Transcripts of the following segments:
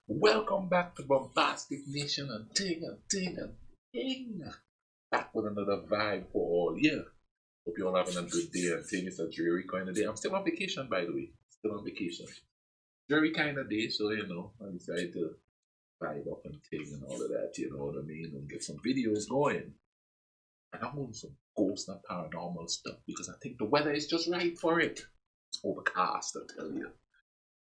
Welcome back to Bombastic Nation and ting. Back with another vibe for all. Yeah. Hope you're all having a good day and ting. It's a dreary kind of day. I'm still on vacation, by the way. Still on vacation. Dreary kind of day, so I decided to vibe up and ting and all of that, you know what I mean? And get some videos going. And I'm on some ghost and paranormal stuff because I think the weather is just right for it. It's overcast, I tell you.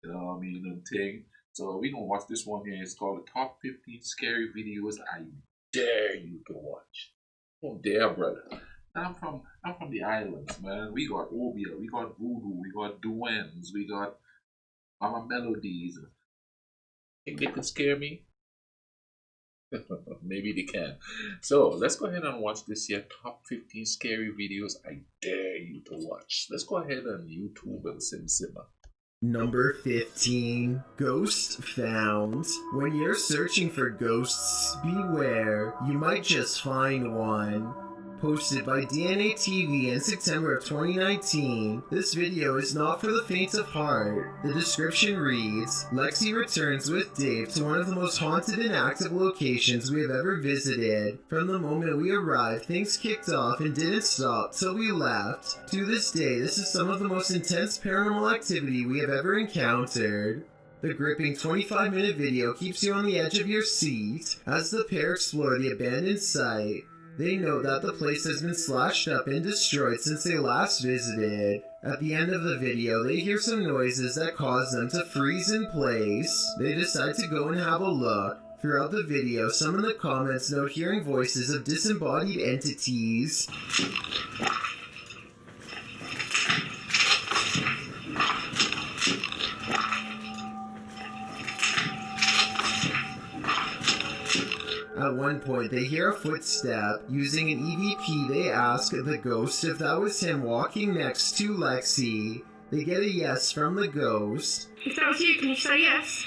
You know what I mean? And ting. So we gonna watch this one here. It's called the Top 15 Scary Videos I Dare You to Watch. Oh dare, brother. I'm from the islands, man. We got Obia, we got Voodoo, we got Duens, we got Mama Melodies. Think they could scare me? Maybe they can. So let's go ahead and watch this here. Top 15 scary videos I dare you to watch. Let's go ahead and YouTube and Simsima. Number 15. Ghost Found. When you're searching for ghosts, beware. You might just find one. Posted by DNA TV in September of 2019, this video is not for the faint of heart. The description reads, Lexi returns with Dave to one of the most haunted and active locations we have ever visited. From the moment we arrived, things kicked off and didn't stop till we left. To this day, this is some of the most intense paranormal activity we have ever encountered. The gripping 25-minute video keeps you on the edge of your seat as the pair explore the abandoned site. They note that the place has been slashed up and destroyed since they last visited. At the end of the video, they hear some noises that cause them to freeze in place. They decide to go and have a look. Throughout the video, some in the comments note hearing voices of disembodied entities. At one point, they hear a footstep. Using an EVP, they ask the ghost if that was him walking next to Lexi. They get a yes from the ghost. If that was you, can you say yes?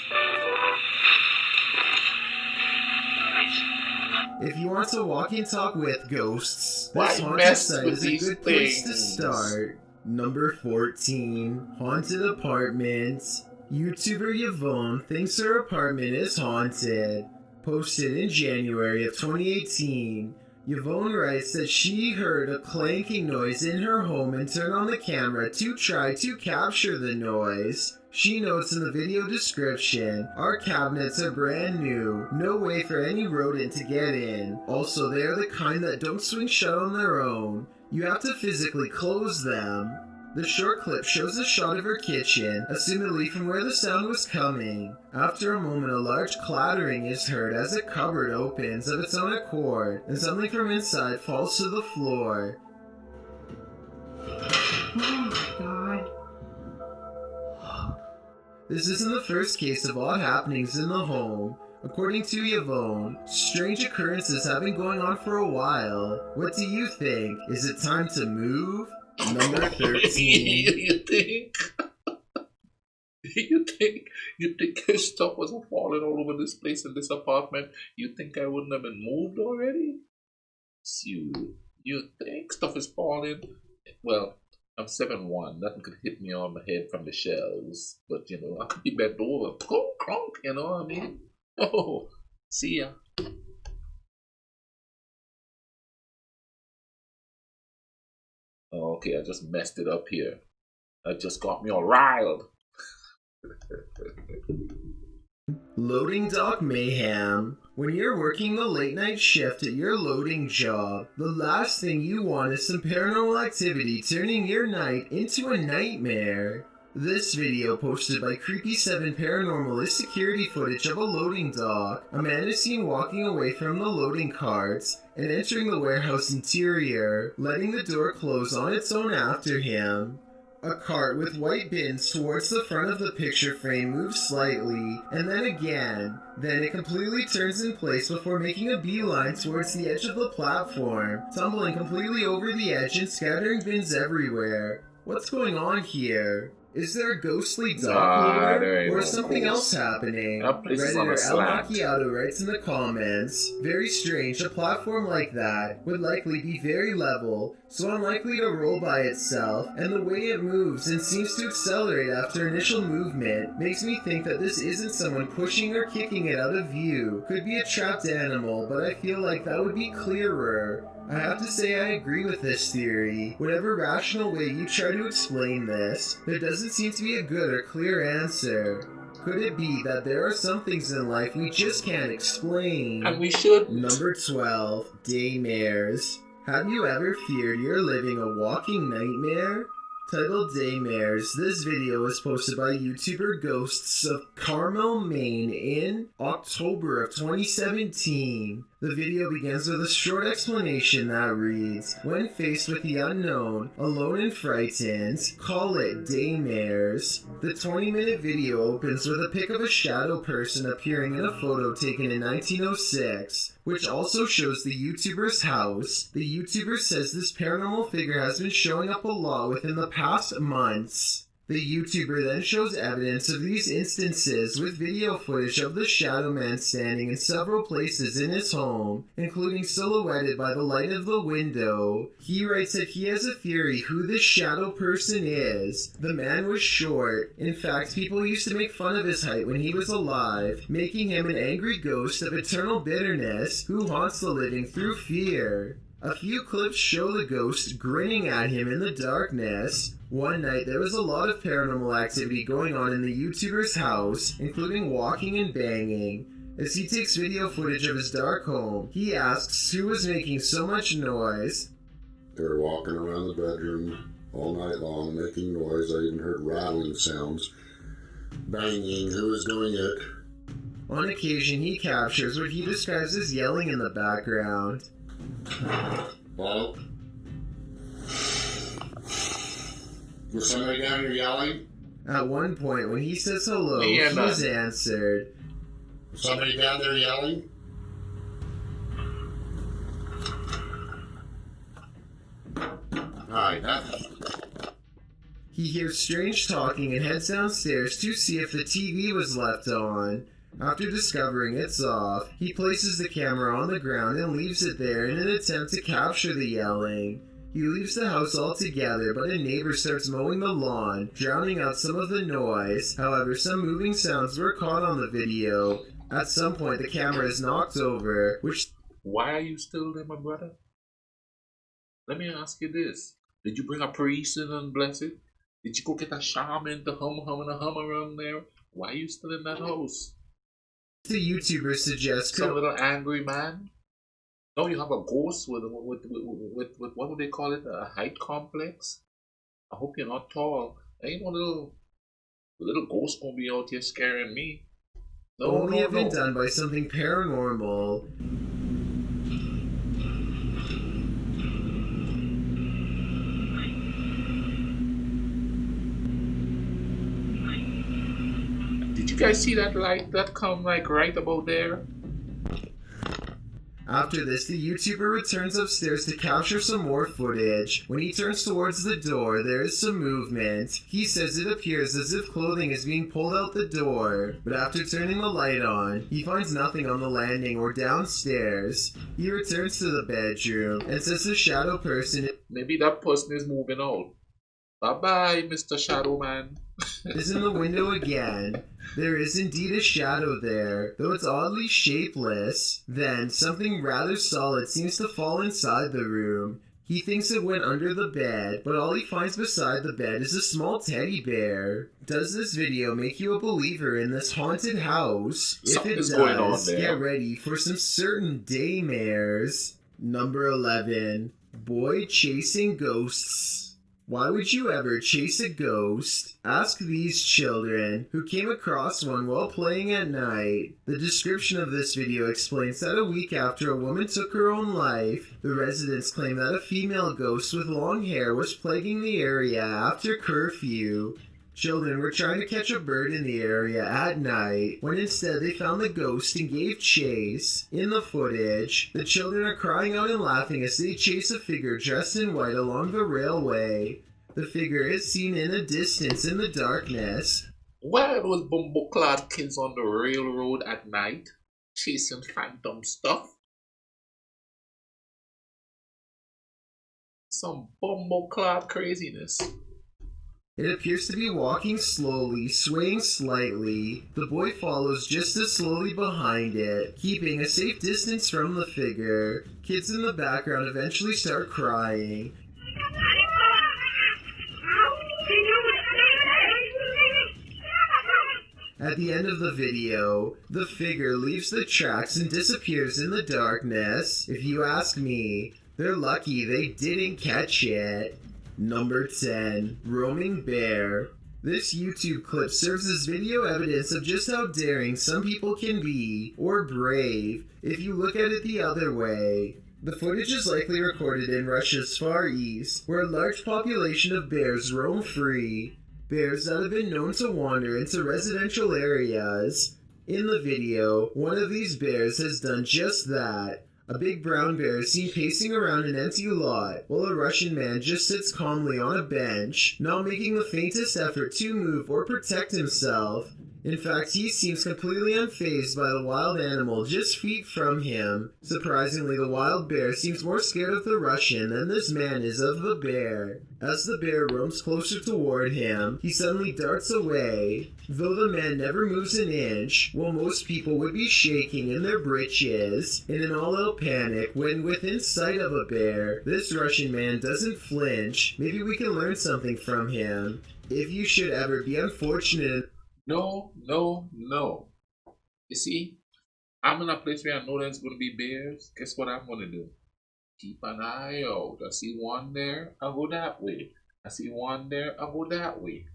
If you want to walk and talk with ghosts, Why this haunted mess site with is a these good place to things? start. Number 14. Haunted Apartment. YouTuber Yvonne thinks her apartment is haunted. Posted in January of 2018, Yvonne writes that she heard a clanking noise in her home and turned on the camera to try to capture the noise. She notes in the video description, our cabinets are brand new, no way for any rodent to get in. Also, they are the kind that don't swing shut on their own. You have to physically close them. The short clip shows a shot of her kitchen, assumedly from where the sound was coming. After a moment, a large clattering is heard as a cupboard opens of its own accord, and something from inside falls to the floor. Oh my god. This isn't the first case of odd happenings in the home. According to Yvonne, strange occurrences have been going on for a while. What do you think? Is it time to move? Number 13. You think? You think his stuff wasn't falling all over this place in this apartment? You think I wouldn't have been moved already? You think stuff is falling? Well, I'm 7'1". Nothing could hit me on the head from the shelves. But I could be bent over. Clunk, clunk, you know what I mean? Oh, see ya. Okay, I just messed it up here. That just got me all riled. Loading dock mayhem. When you're working the late night shift at your loading job, the last thing you want is some paranormal activity turning your night into a nightmare. This video, posted by Creepy7 Paranormal, is security footage of a loading dock. A man is seen walking away from the loading carts and entering the warehouse interior, letting the door close on its own after him. A cart with white bins towards the front of the picture frame moves slightly, and then again. Then it completely turns in place before making a beeline towards the edge of the platform, tumbling completely over the edge and scattering bins everywhere. What's going on here? Is there a ghostly Nah, dock there lore, ain't or no something else ghost. happening? That place is on a Redditor El slant. Macchiato writes in the comments, very strange, a platform like that would likely be very level, so unlikely to roll by itself, and the way it moves and seems to accelerate after initial movement makes me think that this isn't someone pushing or kicking it out of view. Could be a trapped animal, but I feel like that would be clearer. I have to say I agree with this theory. Whatever rational way you try to explain this, there doesn't seem to be a good or clear answer. Could it be that there are some things in life we just can't explain? And we should. Number 12, Daymares. Have you ever feared you're living a walking nightmare? Titled Daymares, this video was posted by YouTuber Ghosts of Carmel, Maine in October of 2017. The video begins with a short explanation that reads, when faced with the unknown, alone and frightened, call it Daymares. The 20-minute video opens with a pic of a shadow person appearing in a photo taken in 1906, which also shows the YouTuber's house. The YouTuber says this paranormal figure has been showing up a lot within the past months. The YouTuber then shows evidence of these instances with video footage of the shadow man standing in several places in his home, including silhouetted by the light of the window. He writes that he has a theory who this shadow person is. The man was short. In fact, people used to make fun of his height when he was alive, making him an angry ghost of eternal bitterness who haunts the living through fear. A few clips show the ghost grinning at him in the darkness. One night, there was a lot of paranormal activity going on in the YouTuber's house, including walking and banging. As he takes video footage of his dark home, he asks who was making so much noise. They were walking around the bedroom all night long, making noise. I even heard rattling sounds, banging. Who was doing it? On occasion, he captures what he describes as yelling in the background. Hello? Was somebody down here yelling? At one point, when he says hello, Me he and is answered. Was somebody down there yelling? Alright, He hears strange talking and heads downstairs to see if the TV was left on. After discovering it's off, he places the camera on the ground and leaves it there in an attempt to capture the yelling. He leaves the house altogether, but a neighbor starts mowing the lawn, drowning out some of the noise. However, some moving sounds were caught on the video. At some point, the camera is knocked over, which... Why are you still there, my brother? Let me ask you this. Did you bring a priest in and bless it? Did you go get a shaman to hum around there? Why are you still in that house? the YouTuber suggests... Some little angry man? No, you have a ghost with what do they call it? A height complex? I hope you're not tall. Ain't no little ghost gonna be out here scaring me. No, only have been no. done by something paranormal. Did you guys see that light that come like right about there? After this, the YouTuber returns upstairs to capture some more footage. When he turns towards the door, there is some movement. He says it appears as if clothing is being pulled out the door, but after turning the light on, he finds nothing on the landing or downstairs. He returns to the bedroom and says the shadow person Maybe that person is moving out. Bye-bye, Mr. Shadow Man. is in the window again. There is indeed a shadow there, though it's oddly shapeless. Then, something rather solid seems to fall inside the room. He thinks it went under the bed, but all he finds beside the bed is a small teddy bear. Does this video make you a believer in this haunted house? Something's If it going on does, there. get ready for some certain daymares. Number 11. Boy chasing ghosts. Why would you ever chase a ghost? Ask these children, who came across one while playing at night. The description of this video explains that a week after a woman took her own life, the residents claim that a female ghost with long hair was plaguing the area after curfew. Children were trying to catch a bird in the area at night, when instead they found the ghost and gave chase. In the footage, the children are crying out and laughing as they chase a figure dressed in white along the railway. The figure is seen in a distance in the darkness. Why are those bumbo-clad kids on the railroad at night, chasing phantom stuff? Some bumbo-clad craziness. It appears to be walking slowly, swaying slightly. The boy follows just as slowly behind it, keeping a safe distance from the figure. Kids in the background eventually start crying. At the end of the video, the figure leaves the tracks and disappears in the darkness. If you ask me, they're lucky they didn't catch it. Number 10. Roaming Bear. This YouTube clip serves as video evidence of just how daring some people can be, or brave, if you look at it the other way. The footage is likely recorded in Russia's Far East, where a large population of bears roam free. Bears that have been known to wander into residential areas. In the video, one of these bears has done just that. A big brown bear is seen pacing around an empty lot, while a Russian man just sits calmly on a bench, not making the faintest effort to move or protect himself. In fact, he seems completely unfazed by the wild animal just feet from him. Surprisingly, the wild bear seems more scared of the Russian than this man is of the bear. As the bear roams closer toward him, he suddenly darts away. Though the man never moves an inch, while most people would be shaking in their britches in an all-out panic when within sight of a bear, this Russian man doesn't flinch. Maybe we can learn something from him. If you should ever be unfortunate... No. You see, I'm in a place where I know there's going to be bears. Guess what I'm going to do? Keep an eye out. I see one there, I'll go that way. I see one there, I'll go that way.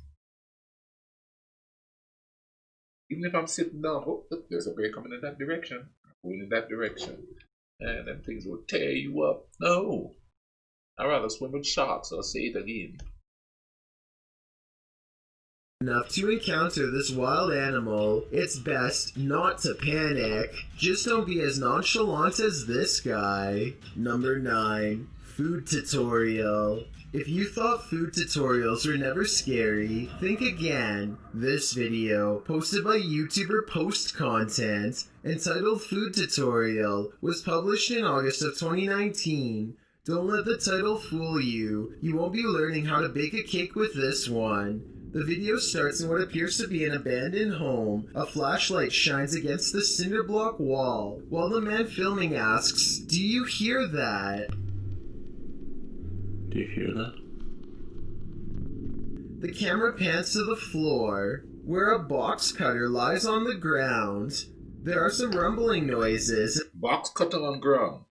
Even if I'm sitting down, oh, look, there's a bear coming in that direction. I'm going in that direction. And then things will tear you up. No. I'd rather swim with sharks. I'll say it again. Enough to encounter this wild animal, it's best not to panic. Just don't be as nonchalant as this guy. Number 9. Food tutorial. If you thought food tutorials were never scary, think again. This video, posted by YouTuber Post Content, entitled Food Tutorial, was published in August of 2019. Don't let the title fool you. You won't be learning how to bake a cake with this one. The video starts in what appears to be an abandoned home. A flashlight shines against the cinder block wall, while the man filming asks, "Do you hear that?" Do you hear that? The camera pans to the floor, where a box cutter lies on the ground. There are some rumbling noises. Box cutter on ground.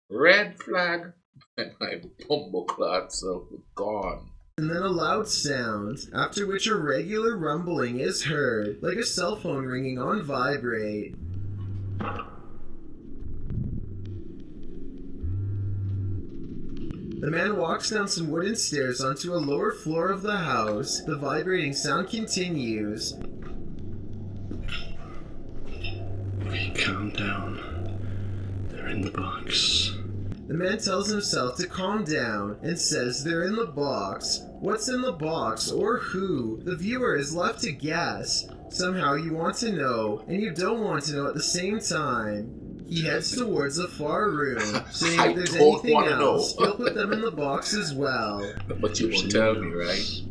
Red flag. And my bumbo-clad self is gone. And then a loud sound, after which a regular rumbling is heard, like a cell phone ringing on vibrate. The man walks down some wooden stairs onto a lower floor of the house. The vibrating sound continues. Okay, calm down. They're in the box. The man tells himself to calm down and says they're in the box. What's in the box or who? The viewer is left to guess. Somehow you want to know, and you don't want to know at the same time. He heads towards the far room, saying if there's anything else, he'll put them in the box as well. But you won't tell me, right?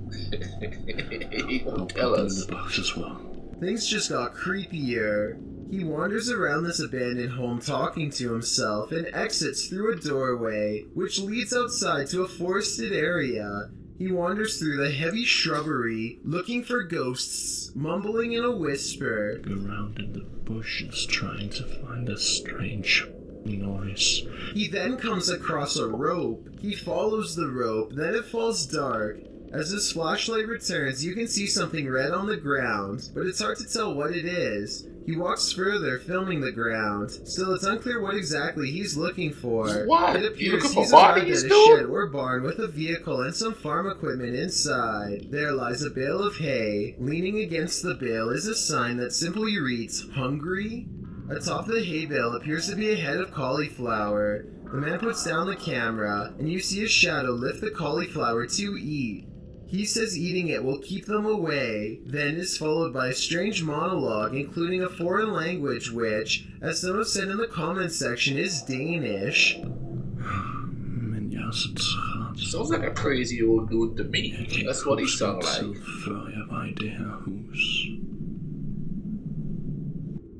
He won't tell us. In the box as well. Things just got creepier. He wanders around this abandoned home talking to himself and exits through a doorway, which leads outside to a forested area. He wanders through the heavy shrubbery, looking for ghosts, mumbling in a whisper. Go around in the bushes trying to find a strange noise. He then comes across a rope. He follows the rope, then it falls dark. As his flashlight returns, you can see something red on the ground, but it's hard to tell what it is. He walks further, filming the ground. Still, it's unclear what exactly he's looking for. What? It appears You he's arrived at a shed or barn with a vehicle and some farm equipment inside. There lies a bale of hay. Leaning against the bale is a sign that simply reads, "Hungry?" Atop the hay bale appears to be a head of cauliflower. The man puts down the camera, and you see a shadow lift the cauliflower to eat. He says eating it will keep them away, then is followed by a strange monologue including a foreign language which, as someone said in the comments section, is Danish. Men jeres træt. Sounds like a crazy old dude to me. That's what he sounds like. Før jeg var i det her hus.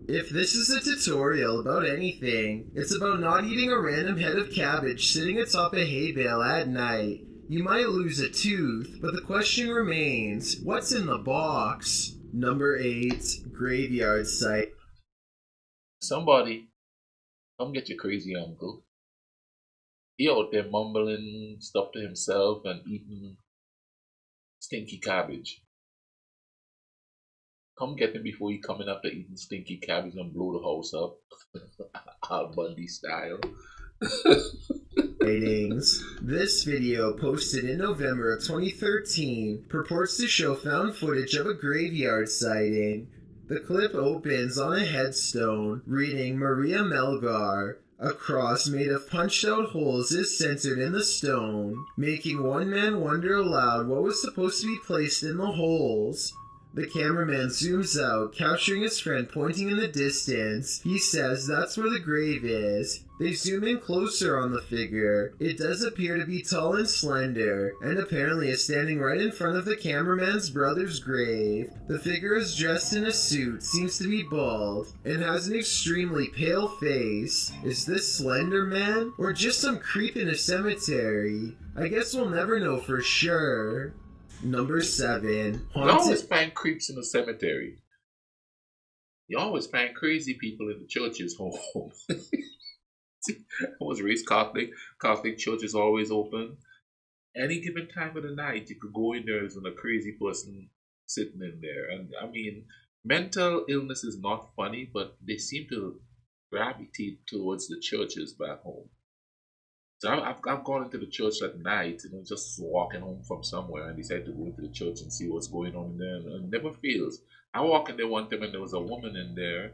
If this is a tutorial about anything, it's about not eating a random head of cabbage sitting atop a hay bale at night. You might lose a tooth, but the question remains, what's in the box? Number 8, graveyard site. Somebody, come get your crazy uncle. He out there mumbling stuff to himself and eating stinky cabbage. Come get him before he coming after eating stinky cabbage and blow the house up. Al Bundy style. Ratings. This video, posted in November of 2013, purports to show found footage of a graveyard sighting. The clip opens on a headstone reading Maria Melgar. A cross made of punched-out holes is centered in the stone, making one man wonder aloud what was supposed to be placed in the holes. The cameraman zooms out, capturing his friend pointing in the distance. He says that's where the grave is. They zoom in closer on the figure. It does appear to be tall and slender, and apparently is standing right in front of the cameraman's brother's grave. The figure is dressed in a suit, seems to be bald, and has an extremely pale face. Is this Slender Man, or just some creep in a cemetery? I guess we'll never know for sure. Number 7. You always find creeps in the cemetery. You always find crazy people in the church's home. I was raised Catholic. Catholic church is always open. Any given time of the night, you could go in there and a crazy person sitting in there. And I mean, mental illness is not funny, but they seem to gravitate towards the churches back home. So I've gone into the church at night, just walking home from somewhere, and decided to go into the church and see what's going on in there, and it never fails. I walked in there one time and there was a woman in there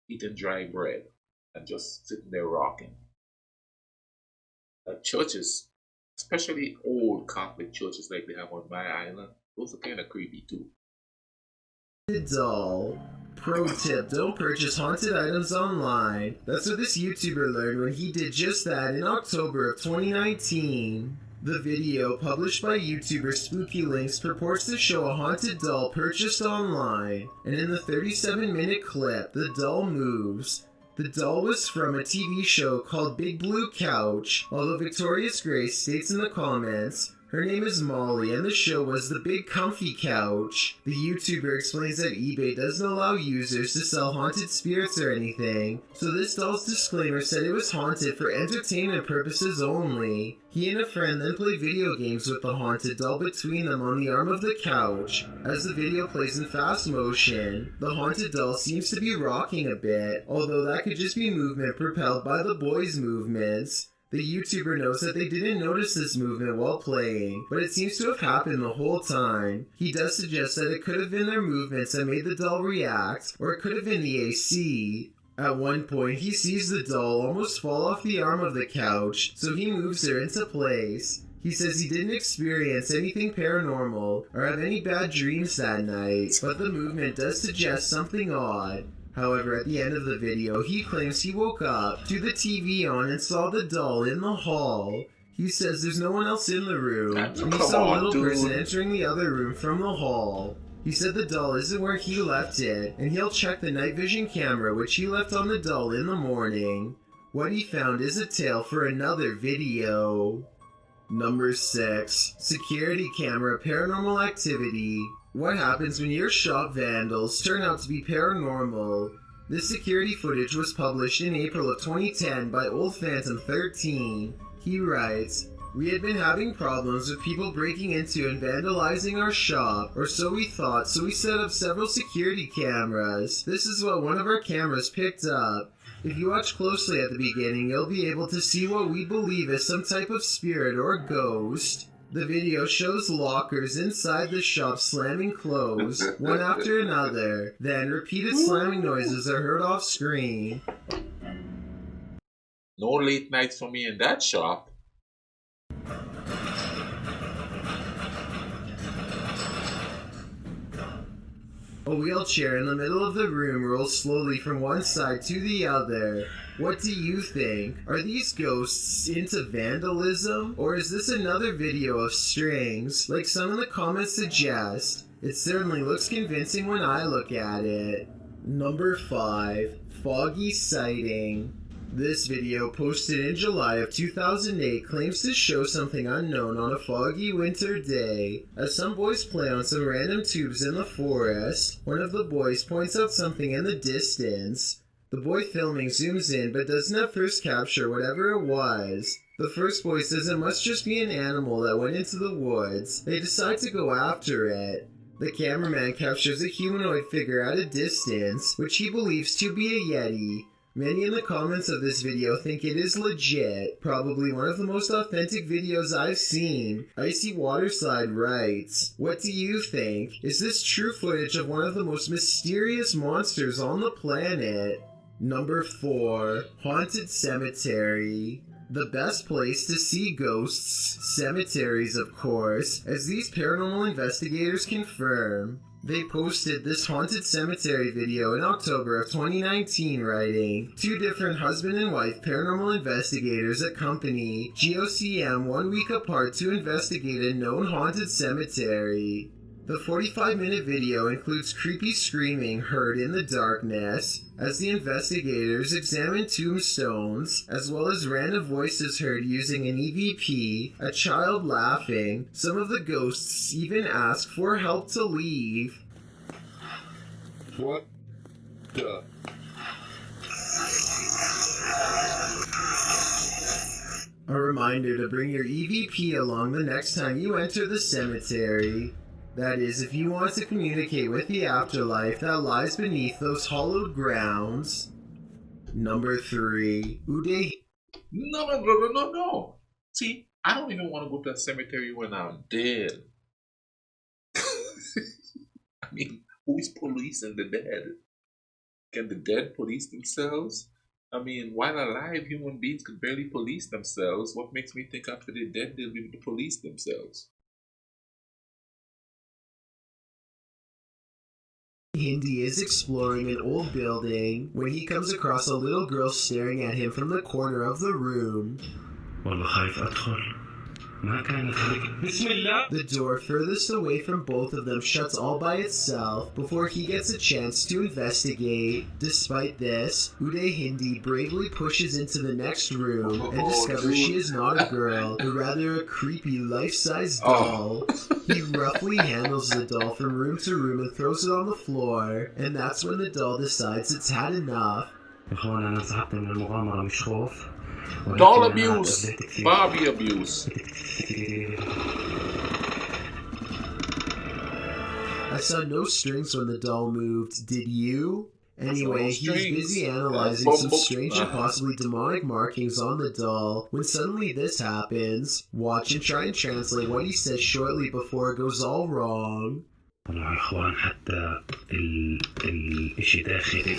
eating dry bread and just sitting there rocking. Churches, especially old Catholic churches like they have on my island, those are kind of creepy too. Doll. Pro tip, don't purchase haunted items online. That's what this YouTuber learned when he did just that in October of 2019. The video, published by YouTuber Spooky Links, purports to show a haunted doll purchased online, and in the 37-minute clip, the doll moves. The doll was from a TV show called Big Blue Couch, although Victorious Grace states in the comments, her name is Molly, and the show was The Big Comfy Couch. The YouTuber explains that eBay doesn't allow users to sell haunted spirits or anything, so this doll's disclaimer said it was haunted for entertainment purposes only. He and a friend then play video games with the haunted doll between them on the arm of the couch. As the video plays in fast motion, the haunted doll seems to be rocking a bit, although that could just be movement propelled by the boy's movements. The YouTuber notes that they didn't notice this movement while playing, but it seems to have happened the whole time. He does suggest that it could have been their movements that made the doll react, or it could have been the AC. At one point, he sees the doll almost fall off the arm of the couch, so he moves her into place. He says he didn't experience anything paranormal or have any bad dreams that night, but the movement does suggest something odd. However, at the end of the video, he claims he woke up, threw the TV on, and saw the doll in the hall. He says there's no one else in the room, and he saw a little person entering the other room from the hall. He said the doll isn't where he left it, and he'll check the night vision camera which he left on the doll in the morning. What he found is a tale for another video. Number 6. Security camera paranormal activity. What happens when your shop vandals turn out to be paranormal? This security footage was published in April of 2010 by Old Phantom 13. He writes, "We had been having problems with people breaking into and vandalizing our shop, or so we thought, so we set up several security cameras. This is what one of our cameras picked up. If you watch closely at the beginning, you'll be able to see what we believe is some type of spirit or ghost. The video shows lockers inside the shop slamming closed, one after another. Then repeated slamming noises are heard off screen." No late nights for me in that shop. A wheelchair in the middle of the room rolls slowly from one side to the other. What do you think? Are these ghosts into vandalism? Or is this another video of strings, like some in the comments suggest? It certainly looks convincing when I look at it. Number 5. Foggy Sighting. This video, posted in July of 2008, claims to show something unknown on a foggy winter day. As some boys play on some random tubes in the forest, one of the boys points out something in the distance. The boy filming zooms in but doesn't at first capture whatever it was. The first boy says it must just be an animal that went into the woods. They decide to go after it. The cameraman captures a humanoid figure at a distance, which he believes to be a yeti. Many in the comments of this video think it is legit, probably one of the most authentic videos I've seen. Icy Waterside writes, "What do you think? Is this true footage of one of the most mysterious monsters on the planet?" Number 4. Haunted Cemetery. The best place to see ghosts, cemeteries of course, as these paranormal investigators confirm. They posted this haunted cemetery video in October of 2019, writing, 2 different husband and wife paranormal investigators accompany GOCM 1 week apart to investigate a known haunted cemetery. The 45-minute video includes creepy screaming heard in the darkness as the investigators examine tombstones, as well as random voices heard using an EVP, a child laughing. Some of the ghosts even ask for help to leave. What the? A reminder to bring your EVP along the next time you enter the cemetery. That is, if you want to communicate with the afterlife that lies beneath those hollowed grounds. Number 3. Uday. No. See, I don't even want to go to a cemetery when I'm dead. I mean, who is policing the dead? Can the dead police themselves? I mean, while alive, human beings can barely police themselves. What makes me think after they're dead, they'll be able to police themselves? Hindi is exploring an old building when he comes across a little girl staring at him from the corner of the room. والله خايف أدخل. ما كانت هيك. بسم الله. The door furthest away from both of them shuts all by itself before he gets a chance to investigate. Despite this, Uday Hindi bravely pushes into the next room and discovers she is not a girl, but rather a creepy life-size doll. He roughly handles the doll from room to room and throws it on the floor, and that's when the doll decides it's had enough. إخوان أنا انسحبت من المغامرة مش خوف. Doll abuse, Barbie abuse. I saw no strings when the doll moved, did you? Anyway, he's busy analyzing some strange and possibly demonic markings on the doll when suddenly this happens. Watch and try and translate what he says shortly before it goes all wrong. والله إخوان حتى الإشي داخلي.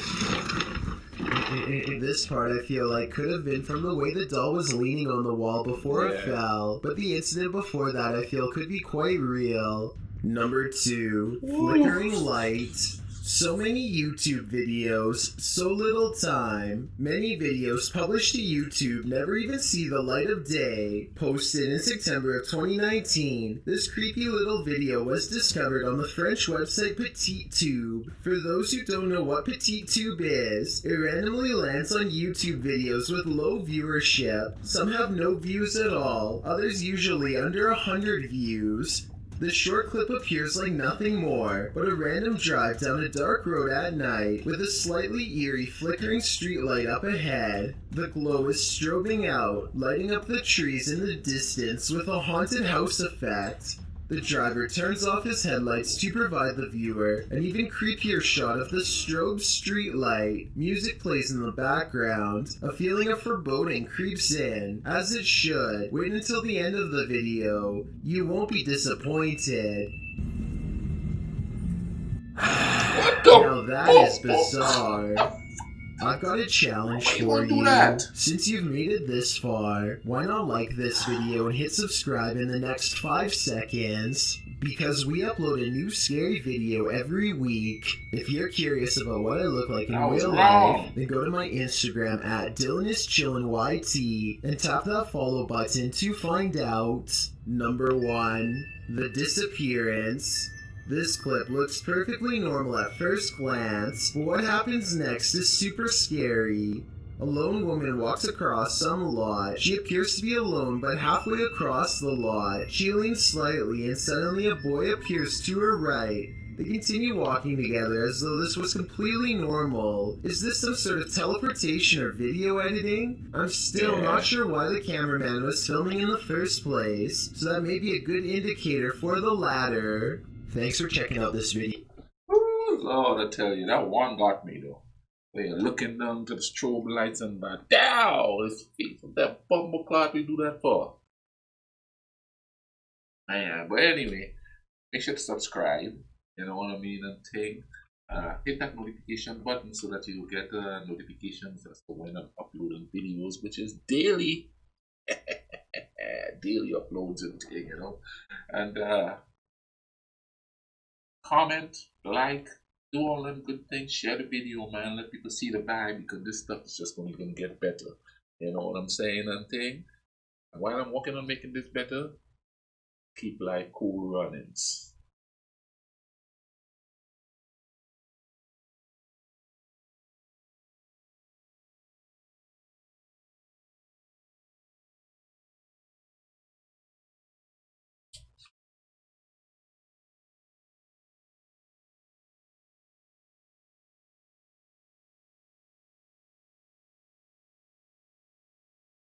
This part I feel like could have been from the way the doll was leaning on the wall before it fell, but the incident before that I feel could be quite real. Number 2. Flickering light. So many YouTube videos, so little time. Many videos published to YouTube never even see the light of day. Posted in September of 2019, this creepy little video was discovered on the French website PetitTube. For those who don't know what PetitTube is, it randomly lands on YouTube videos with low viewership. Some have no views at all, others usually under 100 views. The short clip appears like nothing more but a random drive down a dark road at night with a slightly eerie flickering streetlight up ahead. The glow is strobing out, lighting up the trees in the distance with a haunted house effect. The driver turns off his headlights to provide the viewer an even creepier shot of the strobe streetlight. Music plays in the background. A feeling of foreboding creeps in, as it should. Wait until the end of the video. You won't be disappointed. What the Now that is bizarre. I've got a challenge Why you for wanna do you. that? Since you've made it this far, why not like this video and hit subscribe in the next 5 seconds? Because we upload a new scary video every week. If you're curious about what I look like in That was real wrong. life, then go to my Instagram at DylanIsChillinYT and tap that follow button to find out. Number 1. The disappearance. This clip looks perfectly normal at first glance, but what happens next is super scary. A lone woman walks across some lot. She appears to be alone, but halfway across the lot, she leans slightly and suddenly a boy appears to her right. They continue walking together as though this was completely normal. Is this some sort of teleportation or video editing? I'm still not sure why the cameraman was filming in the first place, so that may be a good indicator for the latter. Thanks for checking out this video. Oh, Lord, I tell you, that one got me though. They're looking down to the strobe lights and that, down his feet. What that bumble clock we do that for? Man, but anyway, make sure to subscribe, you know what I mean, and thing. Hit that notification button so that you get notifications as to when I'm uploading videos, which is daily. Daily uploads and thing, you know. And comment, like, do all them good things, share the video, man, let people see the vibe, because this stuff is just going to even get better. You know what I'm saying and thing? And while I'm working on making this better, keep life cool runnings.